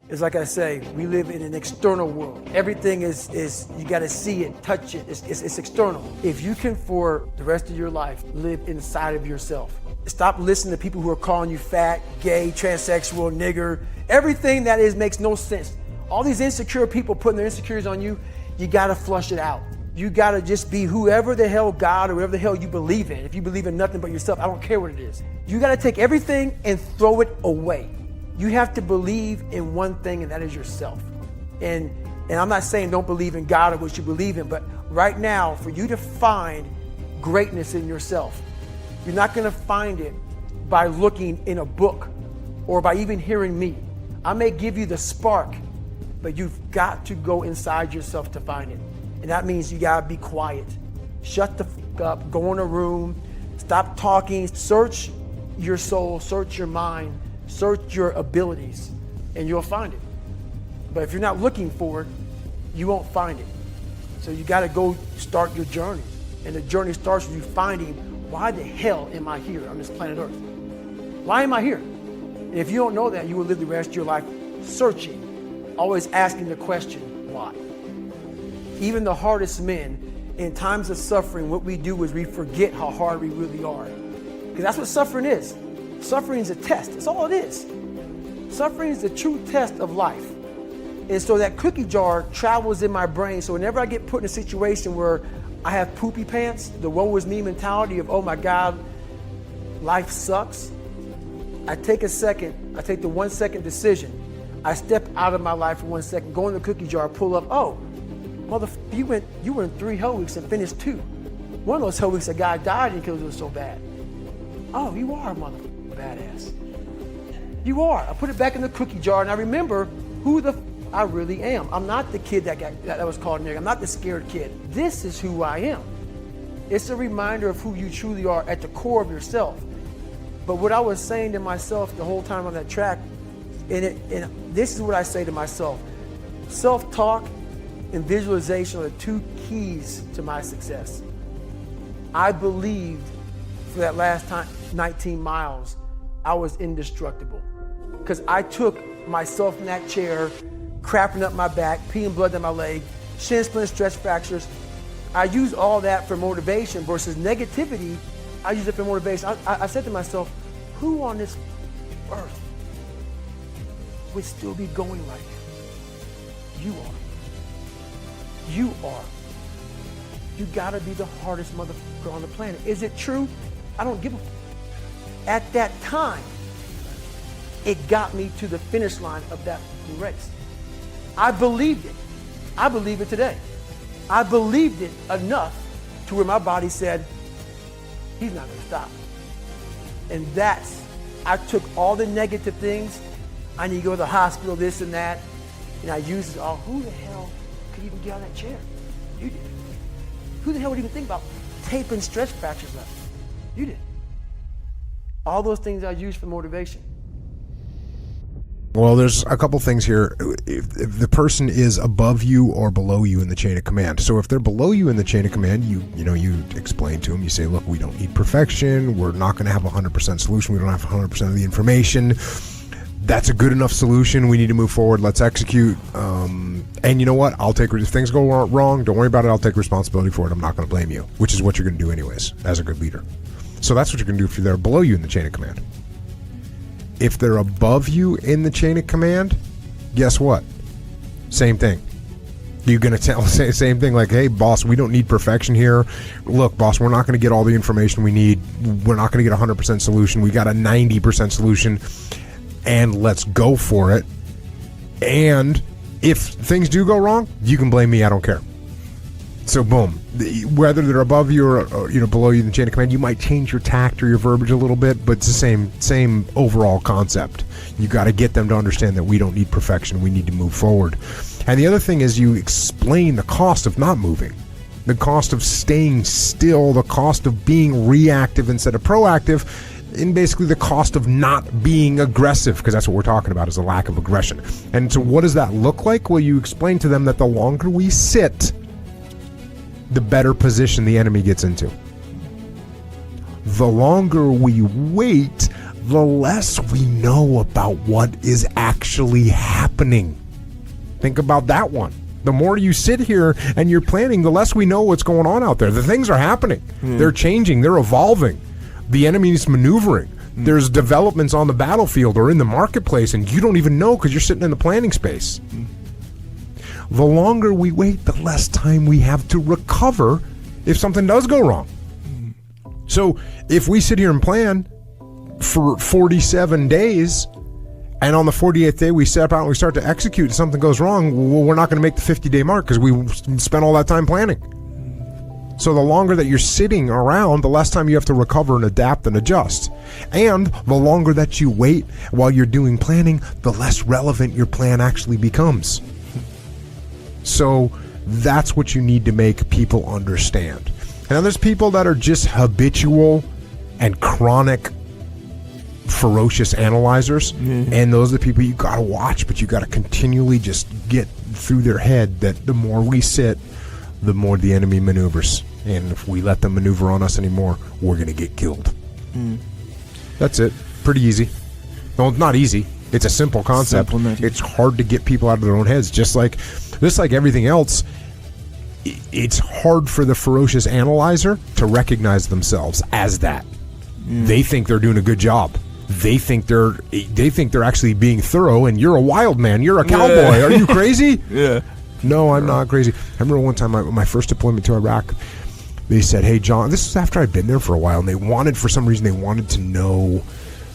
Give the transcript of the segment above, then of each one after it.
It's like I say, we live in an external world. Everything is you got to see it, touch it. It's external. If you can, for the rest of your life, live inside of yourself. Stop listening to people who are calling you fat, gay, transsexual, nigger. Everything that is makes no sense. All these insecure people putting their insecurities on you, you got to flush it out. You got to just be whoever the hell God or whatever the hell you believe in. If you believe in nothing but yourself, I don't care what it is. You got to take everything and throw it away. You have to believe in one thing, and that is yourself. And I'm not saying don't believe in God or what you believe in, but right now, for you to find greatness in yourself, you're not going to find it by looking in a book or by even hearing me. I may give you the spark, but you've got to go inside yourself to find it. And that means you got to be quiet. Shut the fuck up, go in a room, stop talking, search your soul, search your mind, search your abilities, and you'll find it. But if you're not looking for it, you won't find it. So you got to go start your journey. And the journey starts with you finding, why the hell am I here on this planet Earth? Why am I here? And if you don't know that, you will live the rest of your life searching, always asking the question, why? Even the hardest men, in times of suffering, what we do is we forget how hard we really are. Because that's what suffering is. Suffering is a test. That's all it is. Suffering is the true test of life. And so that cookie jar travels in my brain. So whenever I get put in a situation where I have poopy pants, the woe is me mentality of, oh my God, life sucks, I take a second, I take the 1 second decision. I step out of my life for 1 second, go in the cookie jar, pull up, oh, motherfucker, you were in 3 hell weeks and finished 2. One of those hell weeks, a guy died because it was so bad. Oh, you are a motherfucker badass. You are. I put it back in the cookie jar and I remember who the I really am. I'm not the kid that was called nigger. I'm not the scared kid. This is who I am. It's a reminder of who you truly are at the core of yourself. But what I was saying to myself the whole time on that track, and this is what I say to myself: self-talk and visualization are the 2 keys to my success. I believed for that last 19 miles, I was indestructible. Because I took myself in that chair, crapping up my back, peeing blood down my leg, shin splints, stress fractures. I used all that for motivation versus negativity. I used it for motivation. I said to myself, who on this earth would still be going right now? You are. You are. You gotta be the hardest motherfucker on the planet. Is it true? I don't give a f. At that time, it got me to the finish line of that race. I believed it. I believe it today. I believed it enough to where my body said, he's not gonna stop. And I took all the negative things. I need to go to the hospital, this and that. And I used it all. Who the hell could even get out of that chair? You did. Who the hell would even think about taping stress fractures up? You did. All those things I used for motivation. Well, there's a couple things here. If the person is above you or below you in the chain of command. So if they're below you in the chain of command, you explain to them, you say, look, we don't need perfection. We're not going to have 100% solution. We don't have 100% of the information. That's a good enough solution. We need to move forward. Let's execute. And you know what? If things go wrong, don't worry about it. I'll take responsibility for it. I'm not going to blame you, which is what you're going to do anyways as a good leader. So that's what you're going to do if they're below you in the chain of command. If they're above you in the chain of command, guess what? Same thing. You're going to say the same thing like, hey, boss, we don't need perfection here. Look, boss, we're not going to get all the information we need. We're not going to get 100% solution. We got a 90% solution, and let's go for it. And if things do go wrong, you can blame me. I don't care. So boom, whether they're above you or below you in the chain of command, you might change your tact or your verbiage a little bit, but it's the same overall concept. You got to get them to understand that we don't need perfection. We need to move forward. And the other thing is you explain the cost of not moving, the cost of staying still, the cost of being reactive instead of proactive, and basically the cost of not being aggressive, because that's what we're talking about, is a lack of aggression. And so what does that look like? Well, you explain to them that the longer we sit, the better position the enemy gets into. The longer we wait, the less we know about what is actually happening. Think about that one. The more you sit here and you're planning, the less we know what's going on out there. The things are happening. They're changing. They're evolving. The enemy is maneuvering. There's developments on the battlefield or in the marketplace, and you don't even know because you're sitting in the planning space. The longer we wait, the less time we have to recover if something does go wrong. So if we sit here and plan for 47 days, and on the 48th day we step out and we start to execute and something goes wrong, well, we're not going to make the 50-day mark because we spent all that time planning. So the longer that you're sitting around, the less time you have to recover and adapt and adjust. And the longer that you wait while you're doing planning, the less relevant your plan actually becomes. So that's what you need to make people understand. And there's people that are just habitual and chronic ferocious analyzers, and those are the people you got to watch, but you got to continually just get through their head that the more we sit, the more the enemy maneuvers, and if we let them maneuver on us anymore, we're going to get killed. That's it. Pretty easy. No, it's not easy. It's a simple concept. It's hard to get people out of their own heads. Just like everything else, it's hard for the ferocious analyzer to recognize themselves as that. They think they're doing a good job. They think they're actually being thorough, and you're a wild man. You're a cowboy. Are you crazy? No, I'm not crazy. I remember one time my first deployment to Iraq, they said, "Hey, John," this is after I'd been there for a while, and for some reason they wanted to know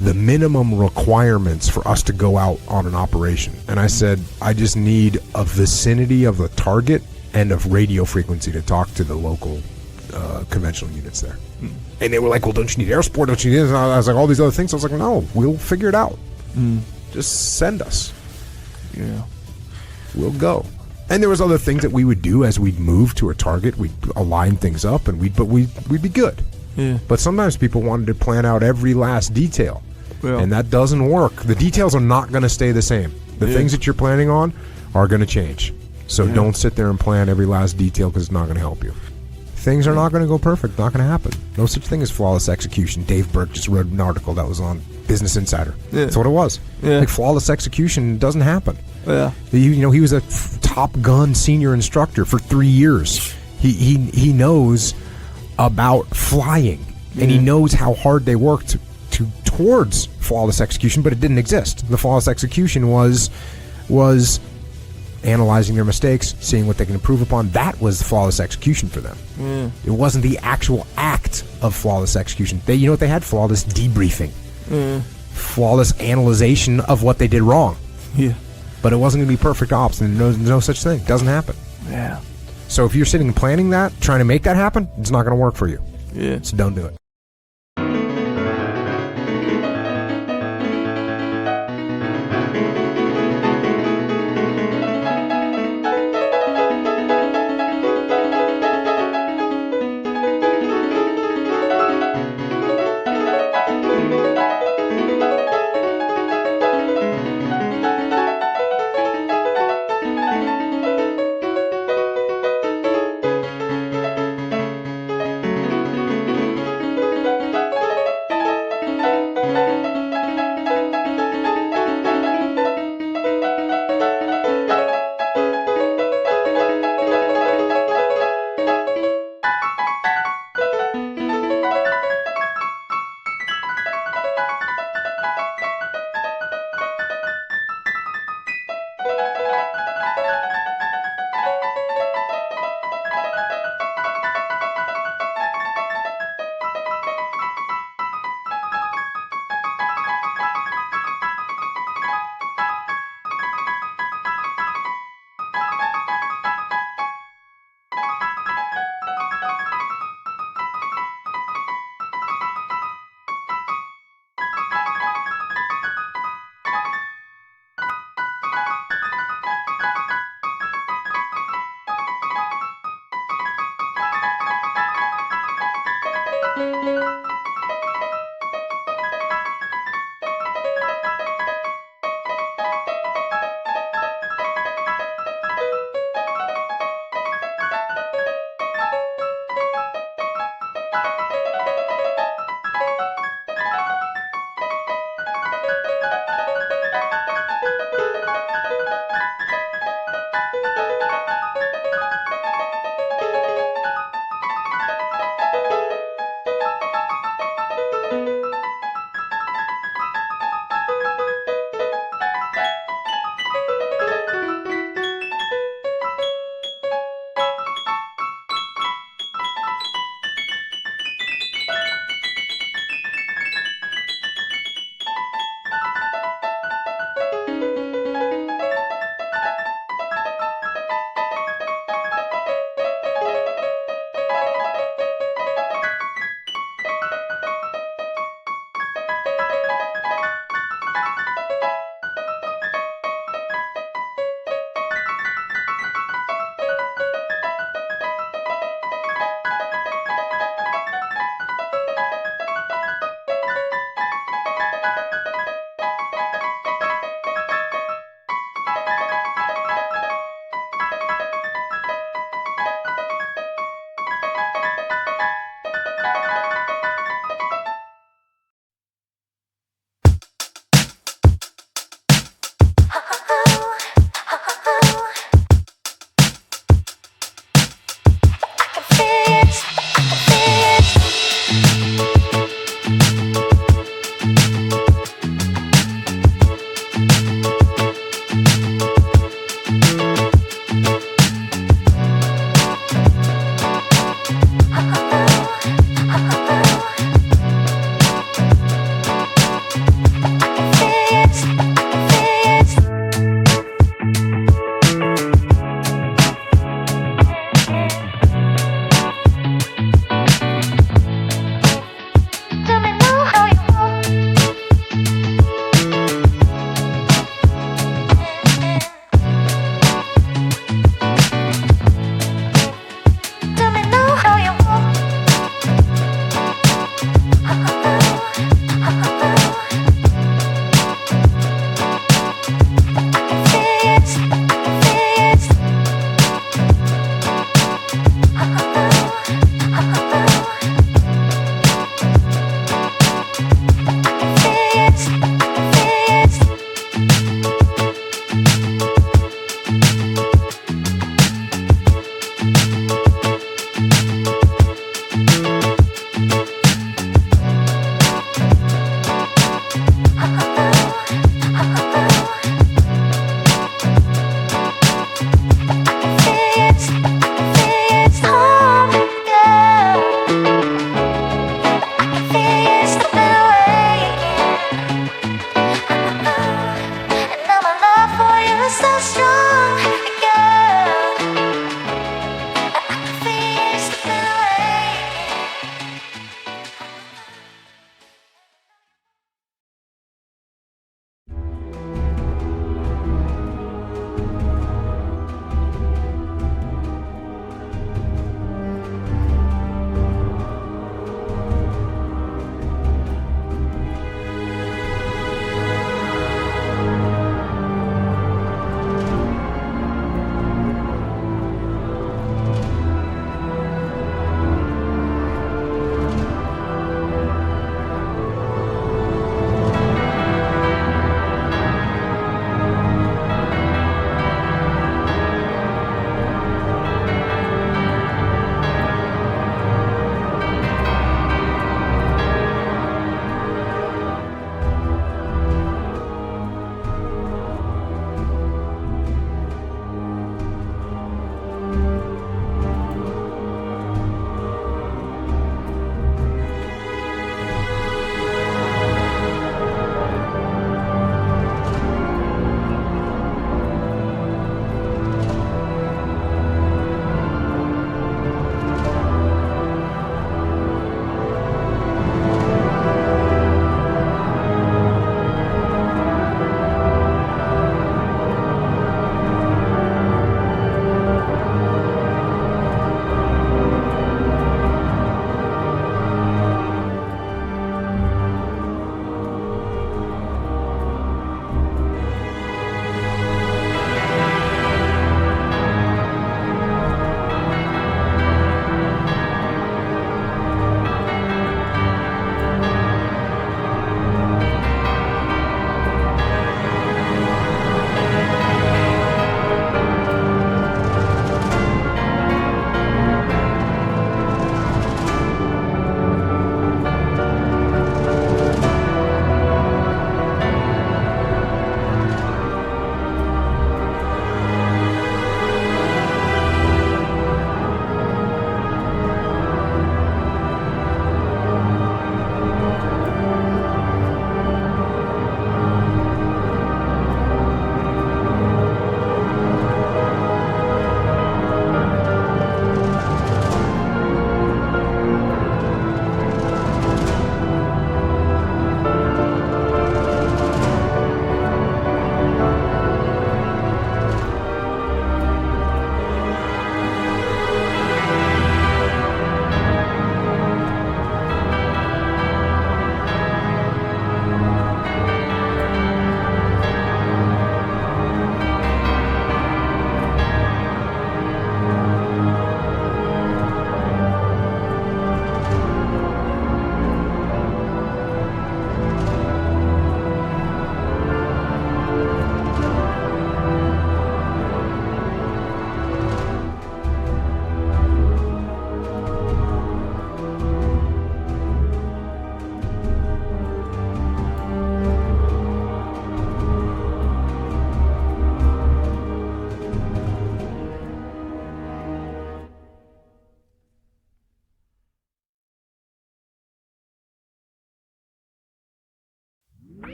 the minimum requirements for us to go out on an operation. And I said, I just need a vicinity of the target and of radio frequency to talk to the local conventional units there. And they were like, well, don't you need air support? Don't you need this? And I was like, all these other things. I was like, no, we'll figure it out. Just send us. We'll go. And there was other things that we would do as we'd move to a target. We'd align things up, and we'd be good. But sometimes people wanted to plan out every last detail, and that doesn't work. The details are not going to stay the same. The things that you're planning on are going to change. So don't sit there and plan every last detail, because it's not going to help you. Things are not going to go perfect. Not going to happen. No such thing as flawless execution. Dave Burke just wrote an article that was on Business Insider. That's what it was. Like, flawless execution doesn't happen. He was a Top Gun senior instructor for 3 years. He knows about flying, and he knows how hard they worked towards flawless execution, but it didn't exist. The flawless execution was analyzing their mistakes, seeing what they can improve upon. That was flawless execution for them. It wasn't the actual act of flawless execution. You know what they had? Flawless debriefing. Flawless analyzation of what they did wrong. But it wasn't going to be perfect ops, and there's no such thing. It doesn't happen. So if you're sitting and planning that, trying to make that happen, it's not going to work for you. So don't do it.